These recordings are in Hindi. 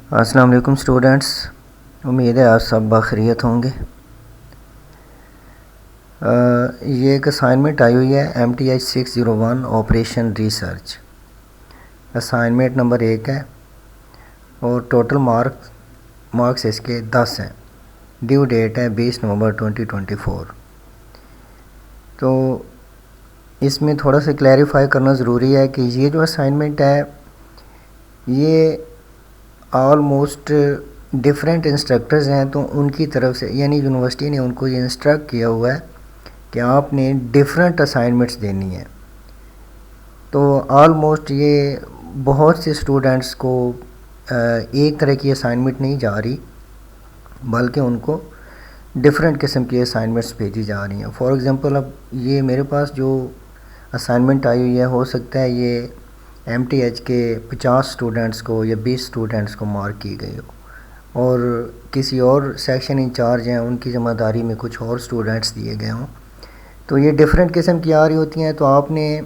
अस्सलाम वालेकुम स्टूडेंट्स, उम्मीद है आप सब बखैरियत होंगे। ये एक असाइनमेंट आई हुई है MTH 601 operation research. Assignment number 1 है और टोटल मार्क्स इसके 10 हैं। ड्यू डेट है 20 नवंबर 2024। तो इसमें थोड़ा सा क्लैरिफाई करना ज़रूरी है कि ये जो असाइनमेंट है ये ऑलमोस्ट डिफरेंट इंस्ट्रक्टर्स हैं, तो उनकी तरफ से यानी यूनिवर्सिटी ने उनको ये इंस्ट्रक्ट किया हुआ है कि आपने डिफरेंट असाइनमेंट्स देनी है। तो ऑलमोस्ट ये बहुत से स्टूडेंट्स को एक तरह की असाइनमेंट नहीं जा रही, बल्कि उनको डिफरेंट किस्म की असाइनमेंट्स भेजी जा रही हैं। फॉर एग्ज़ाम्पल, अब ये मेरे पास जो असाइनमेंट आई हुई है, हो सकता है ये MTH के 50 स्टूडेंट्स को या 20 स्टूडेंट्स को मार्क की गई हो और किसी और सेक्शन इंचार्ज हैं उनकी ज़िम्मेदारी में कुछ और स्टूडेंट्स दिए गए हों। तो ये डिफरेंट किस्म की आ रही होती हैं, तो आपने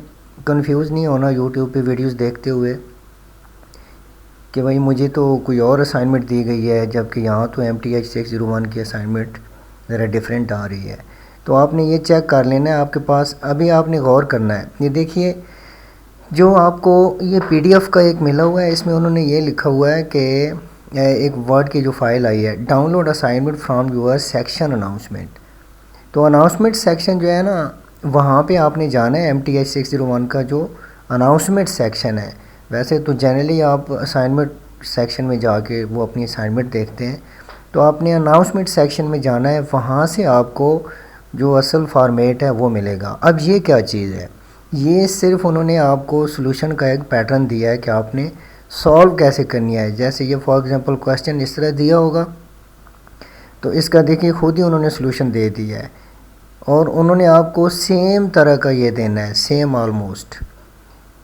कंफ्यूज नहीं होना यूट्यूब पे वीडियोस देखते हुए कि भाई मुझे तो कोई और असाइनमेंट दी गई है, जबकि यहाँ तो MTH 601 की असाइनमेंट ज़रा डिफरेंट आ रही है। तो आपने ये चेक कर लेना है आपके पास। अभी आपने गौर करना है, ये देखिए जो आपको ये PDF का एक मिला हुआ है, इसमें उन्होंने ये लिखा हुआ है कि एक वर्ड की जो फाइल आई है, download assignment from your section announcement. तो अनाउंसमेंट सेक्शन जो है ना, वहाँ पे आपने जाना है MTH 601 का जो अनाउंसमेंट सेक्शन है। वैसे तो जनरली आप असाइनमेंट सेक्शन में जाके वो अपनी असाइनमेंट देखते हैं, तो आपने अनाउंसमेंट सेक्शन में जाना है, वहाँ से आपको जो असल फॉर्मेट है वो मिलेगा। अब ये क्या चीज़ है, ये सिर्फ उन्होंने आपको सॉल्यूशन का एक पैटर्न दिया है कि आपने सॉल्व कैसे करनी है। जैसे ये फॉर एग्जांपल क्वेश्चन इस तरह दिया होगा, तो इसका देखिए खुद ही उन्होंने सॉल्यूशन दे दिया है और उन्होंने आपको सेम तरह का ये देना है, सेम ऑलमोस्ट,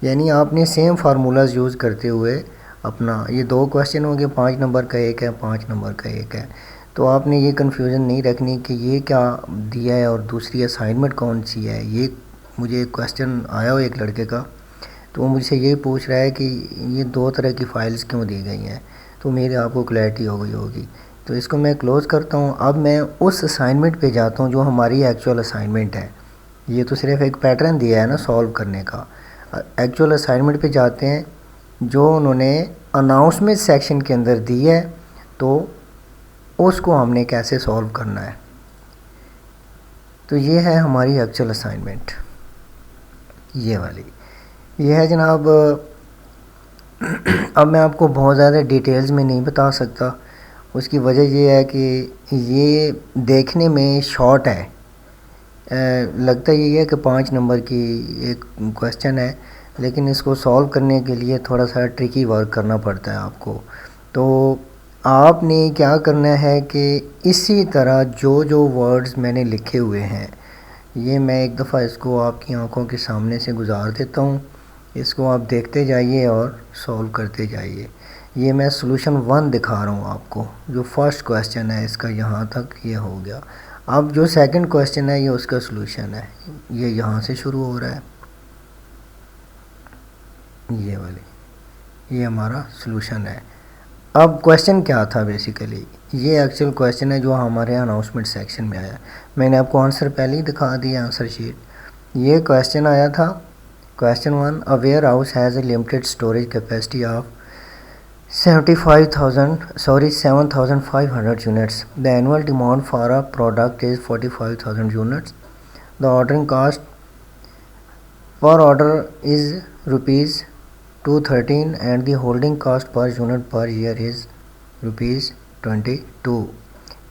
यानी आपने सेम फार्मूलाज यूज़ करते हुए अपना ये 2 क्वेश्चन हो गए, 5 नंबर का एक है, 5 नंबर का एक है। तो आपने ये कन्फ्यूज़न नहीं रखनी कि ये क्या दिया है और दूसरी असाइनमेंट कौन सी है। ये मुझे एक क्वेश्चन आया हो एक लड़के का, तो वो मुझसे ये पूछ रहा है कि ये 2 तरह की फ़ाइल्स क्यों दी गई हैं। तो मेरे आपको क्लैरिटी हो गई होगी। तो इसको मैं क्लोज़ करता हूँ। अब मैं उस असाइनमेंट पे जाता हूँ जो हमारी एक्चुअल असाइनमेंट है। ये तो सिर्फ एक पैटर्न दिया है ना सॉल्व करने का। एक्चुअल असाइनमेंट पे जाते हैं जो उन्होंने अनाउंसमेंट सेक्शन के अंदर दी है, तो उसको हमने कैसे सॉल्व करना है। तो ये है हमारी एक्चुअल असाइनमेंट, ये वाली ये है जनाब। अब मैं आपको बहुत ज़्यादा डिटेल्स में नहीं बता सकता, उसकी वजह ये है कि ये देखने में शॉर्ट है। लगता ये है कि 5 नंबर की एक क्वेश्चन है, लेकिन इसको सॉल्व करने के लिए थोड़ा सा ट्रिकी वर्क करना पड़ता है आपको। तो आपने क्या करना है कि इसी तरह जो जो वर्ड्स मैंने लिखे हुए हैं, ये मैं एक दफ़ा इसको आपकी आंखों के सामने से गुजार देता हूँ। इसको आप देखते जाइए और सॉल्व करते जाइए। ये मैं सॉल्यूशन 1 दिखा रहा हूँ आपको। जो फर्स्ट क्वेश्चन है इसका यहाँ तक ये हो गया। अब जो सेकंड क्वेश्चन है ये उसका सॉल्यूशन है, ये यहाँ से शुरू हो रहा है, ये वाली, ये हमारा सॉल्यूशन है। अब क्वेश्चन क्या था, बेसिकली ये एक्चुअल क्वेश्चन है जो हमारे अनाउंसमेंट सेक्शन में आया। मैंने आपको आंसर पहले ही दिखा दिया, आंसर शीट। ये क्वेश्चन आया था question 1, a warehouse has a limited storage capacity of 7,500 units. The annual demand for a product is 45,000 units. The ordering cost per order is rupees 213 and the holding cost per unit per year is rupees 22.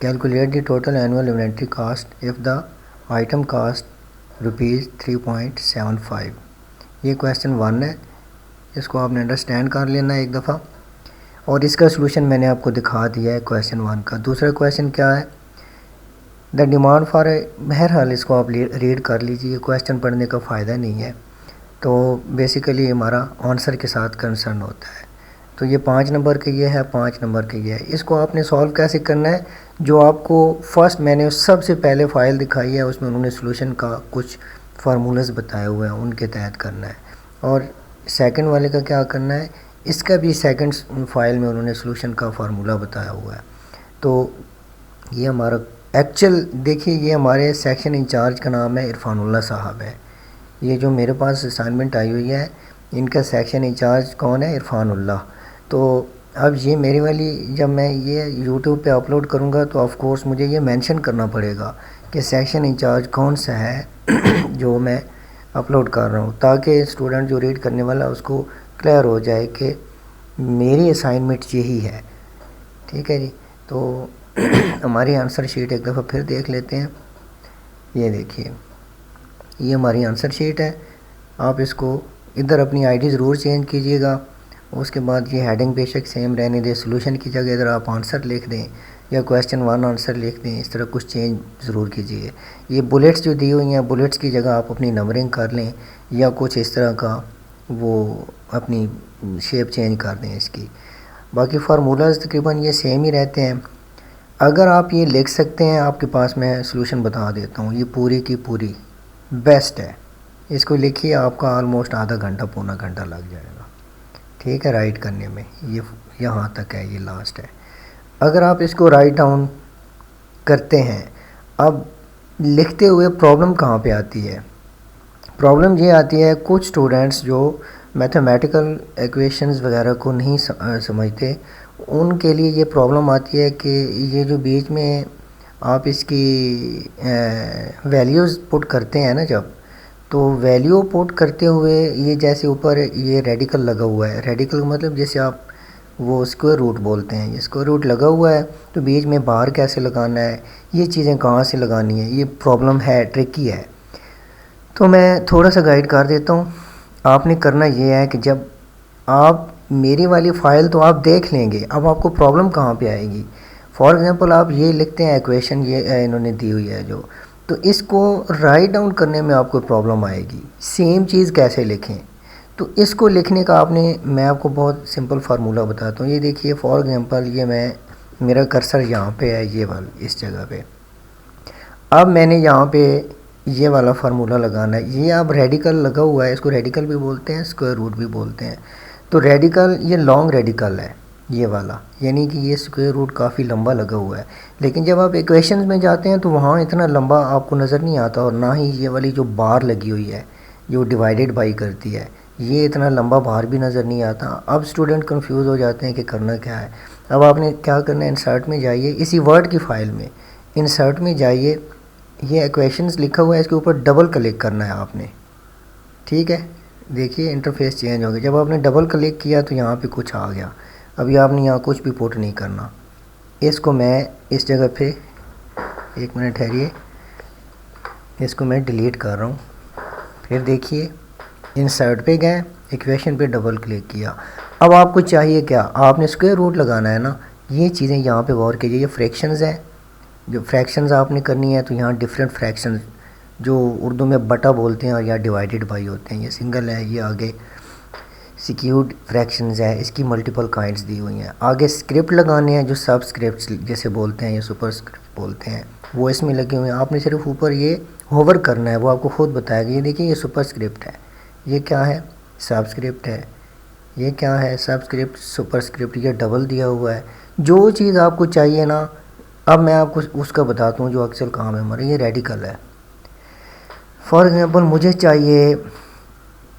Calculate the total annual inventory cost if the item cost rupees 3.75. ये क्वेश्चन 1 है, इसको आपने अंडरस्टैंड कर लेना है एक दफ़ा, और इसका सॉल्यूशन मैंने आपको दिखा दिया है क्वेश्चन 1 का। दूसरा क्वेश्चन क्या है, द डिमांड फॉर बहरहाल इसको आप रीड कर लीजिए, क्वेश्चन पढ़ने का फ़ायदा नहीं है। तो बेसिकली हमारा आंसर के साथ कंसर्न होता है। तो ये 5 नंबर का ये है, 5 नंबर का ये है। इसको आपने सॉल्व कैसे करना है, जो आपको फर्स्ट मैंने सबसे पहले फ़ाइल दिखाई है उसमें उन्होंने सॉल्यूशन का कुछ फार्मूलाज बताए हुए हैं, उनके तहत करना है। और सेकंड वाले का क्या करना है, इसका भी सेकंड फाइल में उन्होंने सॉल्यूशन का फार्मूला बताया हुआ है। तो ये हमारा एक्चुअल देखिए, ये हमारे सेक्शन इंचार्ज का नाम है इरफानुल्लाह साहब है। ये जो मेरे पास असाइनमेंट आई हुई है, इनका सेक्शन इंचार्ज कौन है? इरफानुल्लाह। तो अब ये मेरी वाली जब मैं ये यूट्यूब पे अपलोड करूँगा तो ऑफ़ कोर्स मुझे ये मेंशन करना पड़ेगा कि सेक्शन इंचार्ज कौन सा है जो मैं अपलोड कर रहा हूँ, ताकि स्टूडेंट जो रीड करने वाला उसको क्लियर हो जाए कि मेरी असाइनमेंट यही है। ठीक है जी। तो हमारी आंसर शीट एक दफ़ा फिर देख लेते हैं। ये देखिए, ये हमारी आंसर शीट है। आप इसको इधर अपनी आईडी ज़रूर चेंज कीजिएगा। उसके बाद ये हेडिंग बेशक सेम रहने दें, सॉल्यूशन की जगह इधर आप आंसर लिख दें या क्वेश्चन 1 आंसर लिख दें, इस तरह कुछ चेंज ज़रूर कीजिए। ये बुलेट्स जो दी हुई हैं, बुलेट्स की जगह आप अपनी नंबरिंग कर लें या कुछ इस तरह का वो अपनी शेप चेंज कर दें इसकी। बाकी फार्मूलाज तकरीबन ये सेम ही रहते हैं। अगर आप ये लिख सकते हैं, आपके पास मैं सॉल्यूशन बता देता हूँ, ये पूरी की पूरी बेस्ट है। इसको लिखिए, आपका ऑलमोस्ट आधा घंटा पौना घंटा लग जाएगा। ठीक है, राइट करने में। ये यहाँ तक है, ये लास्ट है। अगर आप इसको राइट डाउन करते हैं, अब लिखते हुए प्रॉब्लम कहाँ पे आती है? प्रॉब्लम ये आती है, कुछ स्टूडेंट्स जो मैथमेटिकल इक्वेशंस वगैरह को नहीं समझते, उनके लिए ये प्रॉब्लम आती है कि ये जो बीच में आप इसकी वैल्यूज़ पुट करते हैं ना, जब तो वैल्यू पुट करते हुए ये जैसे ऊपर ये रेडिकल लगा हुआ है, रेडिकल मतलब जैसे आप वो स्क्वायर रूट बोलते हैं, ये स्क्वायर रूट लगा हुआ है, तो बीच में बार कैसे लगाना है, ये चीज़ें कहाँ से लगानी है, ये प्रॉब्लम है, ट्रिकी है। तो मैं थोड़ा सा गाइड कर देता हूँ। आपने करना ये है कि जब आप मेरी वाली फ़ाइल तो आप देख लेंगे, अब आपको प्रॉब्लम कहाँ पे आएगी। फॉर एग्ज़ाम्पल आप ये लिखते हैं इक्वेशन, ये इन्होंने दी हुई है जो, तो इसको राइट डाउन करने में आपको प्रॉब्लम आएगी। सेम चीज़ कैसे लिखें, तो इसको लिखने का मैं आपको बहुत सिंपल फार्मूला बताता हूँ। ये देखिए, फॉर एग्ज़ाम्पल ये मेरा कर्सर यहाँ पे है, ये वाला इस जगह पे। अब मैंने यहाँ पे ये वाला फार्मूला लगाना है। ये अब रेडिकल लगा हुआ है, इसको रेडिकल भी बोलते हैं, स्क्वायर रूट भी बोलते हैं। तो रेडिकल ये लॉन्ग रेडिकल है ये वाला, यानी कि ये स्क्वायर रूट काफ़ी लंबा लगा हुआ है। लेकिन जब आप इक्वेशंस में जाते हैं तो वहाँ इतना लंबा आपको नज़र नहीं आता, और ना ही ये वाली जो बार लगी हुई है जो डिवाइडेड बाई करती है, ये इतना लंबा बार भी नज़र नहीं आता। अब स्टूडेंट कंफ्यूज हो जाते हैं कि करना क्या है। अब आपने क्या करना है, इंसर्ट में जाइए, इसी वर्ड की फ़ाइल में इंसर्ट में जाइए, ये इक्वेशंस लिखा हुआ है, इसके ऊपर डबल क्लिक करना है आपने। ठीक है, देखिए इंटरफेस चेंज हो गया। जब आपने डबल क्लिक किया तो यहाँ पे कुछ आ गया। अभी आपने यहाँ कुछ भी पुट नहीं करना। इसको मैं इस जगह पे, एक मिनट ठहरिए, इसको मैं डिलीट कर रहा हूँ। फिर देखिए, इंसर्ट पे गए, इक्वेशन पे डबल क्लिक किया। अब आपको चाहिए क्या, आपने स्क्वायर रूट लगाना है ना। ये चीज़ें यहाँ पे गौर कीजिए, ये फ्रैक्शंस है, जो फ्रैक्शंस आपने करनी है तो यहाँ डिफरेंट फ्रैक्शंस जो उर्दू में बटा बोलते हैं और या डिवाइडेड बाई होते हैं, ये सिंगल है, ये आगे सिक्यूर्ड फ्रैक्शंस है, इसकी मल्टीपल काइंड्स दी हुई हैं। आगे स्क्रिप्ट लगाने हैं, जो सब स्क्रिप्ट जैसे बोलते हैं या सुपर स्क्रिप्ट बोलते हैं, वो इसमें लगे हुए हैं। आपने सिर्फ ऊपर ये होवर करना है, वो आपको खुद बताएगा। ये देखिए, ये सुपर स्क्रिप्ट है, ये क्या है, सब स्क्रिप्ट है, ये क्या है, सब स्क्रिप्ट, सुपर स्क्रिप्ट, ये डबल दिया हुआ है। जो चीज़ आपको चाहिए ना, अब मैं आपको उसका बताता हूँ जो अक्सर काम है हमारा। ये रेडिकल है, फॉर एग्ज़ाम्पल मुझे चाहिए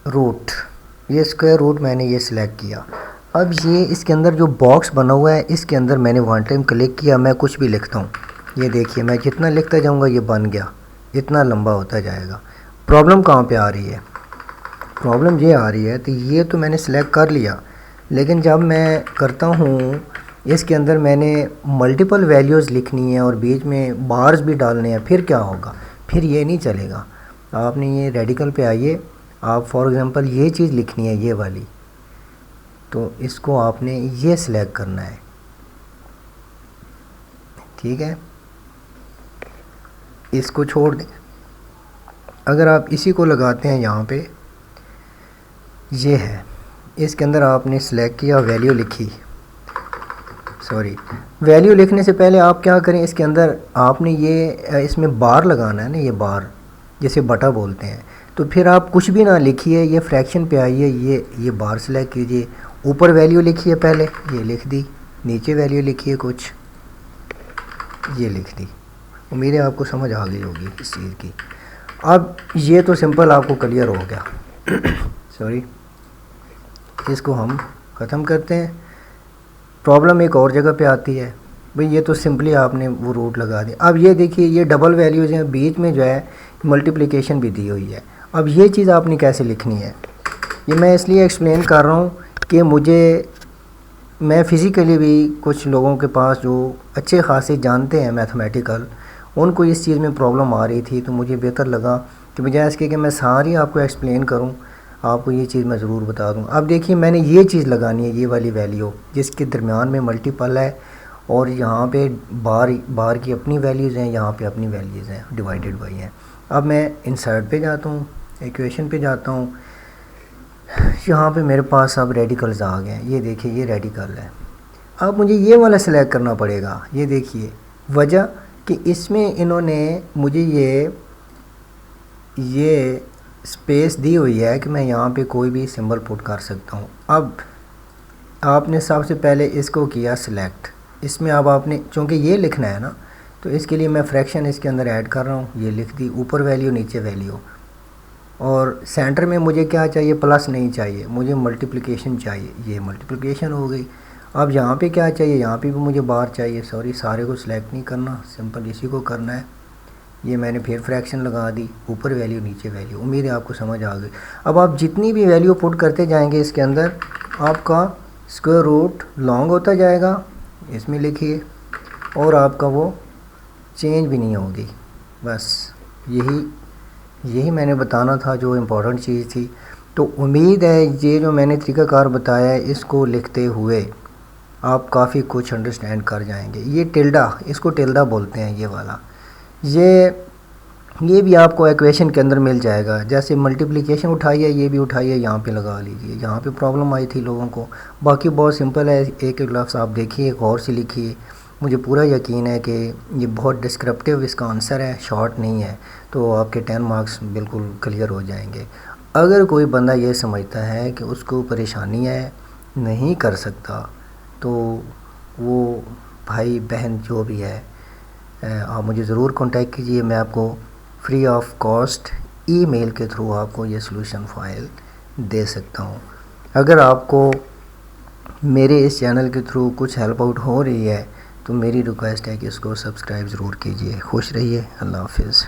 रूट, ये स्क्वायर रूट मैंने ये सिलेक्ट किया। अब ये इसके अंदर जो बॉक्स बना हुआ है, इसके अंदर मैंने वन टाइम क्लिक किया, मैं कुछ भी लिखता हूँ, ये देखिए मैं जितना लिखता जाऊँगा ये बन गया, इतना लंबा होता जाएगा। प्रॉब्लम कहाँ पे आ रही है, प्रॉब्लम ये आ रही है, तो ये तो मैंने सिलेक्ट कर लिया, लेकिन जब मैं करता हूँ इसके अंदर मैंने मल्टीपल वैल्यूज़ लिखनी है और बीच में बार्स भी डालने हैं, फिर क्या होगा, फिर ये नहीं चलेगा। आपने ये रेडिकल पे आइए, आप फॉर एग्ज़ाम्पल ये चीज़ लिखनी है, ये वाली, तो इसको आपने ये सिलेक्ट करना है। ठीक है, इसको छोड़ दें। अगर आप इसी को लगाते हैं, यहाँ पे ये है, इसके अंदर आपने सिलेक्ट किया, वैल्यू लिखी, सॉरी वैल्यू लिखने से पहले आप क्या करें, इसके अंदर आपने ये इसमें बार लगाना है ना, ये बार जैसे बटा बोलते हैं। तो फिर आप कुछ भी ना लिखिए, ये फ्रैक्शन पे आइए, ये बार सेलेक्ट कीजिए, ऊपर वैल्यू लिखी है पहले, ये लिख दी, नीचे वैल्यू लिखी है कुछ, ये लिख दी। उम्मीद है आपको समझ आ गई होगी इस चीज़ की। अब ये तो सिंपल आपको क्लियर हो गया। सॉरी, इसको हम ख़त्म करते हैं। प्रॉब्लम एक और जगह पे आती है भाई, ये तो सिंपली आपने वो रूट लगा दिया। अब ये देखिए, ये डबल वैल्यूज़ हैं, बीच में जो है मल्टीप्लिकेशन भी दी हुई है। अब ये चीज़ आपने कैसे लिखनी है, ये मैं इसलिए एक्सप्लेन कर रहा हूँ कि मैं फ़िज़िकली भी कुछ लोगों के पास जो अच्छे खासे जानते हैं मैथमेटिकल, उनको इस चीज़ में प्रॉब्लम आ रही थी। तो मुझे बेहतर लगा कि बजाय इसके कि मैं सारी आपको एक्सप्लेन करूं, आपको ये चीज़ मैं ज़रूर बता दूं। अब देखिए, मैंने ये चीज़ लगानी है, ये वाली वैल्यू जिसके दरमियान में मल्टीपल है, और यहाँ पे बार की अपनी वैल्यूज़ हैं, यहाँ पे अपनी वैल्यूज़ हैं, डिवाइडेड बाई हैं। अब मैं इंसर्ट पे जाता हूँ, इक्वेशन पे जाता हूँ। यहाँ पे मेरे पास अब रेडिकल्स आ गए हैं। ये देखिए, ये रेडिकल है। अब मुझे ये वाला सिलेक्ट करना पड़ेगा। ये देखिए वजह कि इसमें इन्होंने मुझे ये स्पेस दी हुई है कि मैं यहाँ पे कोई भी सिंबल पुट कर सकता हूँ। अब आपने सबसे पहले इसको किया सिलेक्ट। इसमें अब आपने, चूँकि ये लिखना है ना, तो इसके लिए मैं फ्रैक्शन इसके अंदर ऐड कर रहा हूँ। ये लिख दी, ऊपर वैल्यू नीचे वैल्यू, और सेंटर में मुझे क्या चाहिए, प्लस नहीं चाहिए, मुझे मल्टीप्लिकेशन चाहिए। ये मल्टीप्लिकेशन हो गई। अब यहाँ पे क्या चाहिए, यहाँ पे भी मुझे बार चाहिए। सॉरी, सारे को सिलेक्ट नहीं करना, सिंपल इसी को करना है। ये मैंने फिर फ्रैक्शन लगा दी, ऊपर वैल्यू नीचे वैल्यू। उम्मीद है आपको समझ आ गई। अब आप जितनी भी वैल्यू पुट करते जाएंगे इसके अंदर, आपका स्क्वायर रूट लॉन्ग होता जाएगा, इसमें लिखिए, और आपका वो चेंज भी नहीं होगी। बस यही मैंने बताना था, जो इम्पोर्टेंट चीज़ थी। तो उम्मीद है ये जो मैंने तरीक़ाकार बताया है, इसको लिखते हुए आप काफ़ी कुछ अंडरस्टैंड कर जाएंगे। ये टिल्डा, इसको टिल्डा बोलते हैं, ये वाला, ये भी आपको इक्वेशन के अंदर मिल जाएगा। जैसे मल्टीप्लिकेशन उठाइए, ये भी उठाइए, यहाँ पे लगा लीजिए। यहाँ पे प्रॉब्लम आई थी लोगों को, बाकी बहुत सिंपल है। एक लफ्ज़ आप देखिए, गौर से लिखिए। मुझे पूरा यकीन है कि ये बहुत डिस्क्रिप्टिव इसका आंसर है, शॉर्ट नहीं है, तो आपके 10 मार्क्स बिल्कुल क्लियर हो जाएंगे। अगर कोई बंदा ये समझता है कि उसको परेशानी है, नहीं कर सकता, तो वो भाई बहन जो भी है, आप मुझे ज़रूर कांटेक्ट कीजिए। मैं आपको फ्री ऑफ कॉस्ट ईमेल के थ्रू आपको ये सॉल्यूशन फाइल दे सकता हूँ। अगर आपको मेरे इस चैनल के थ्रू कुछ हेल्प आउट हो रही है, तो मेरी रिक्वेस्ट है कि इसको सब्सक्राइब ज़रूर कीजिए। खुश रहिए। अल्लाह हाफिज़।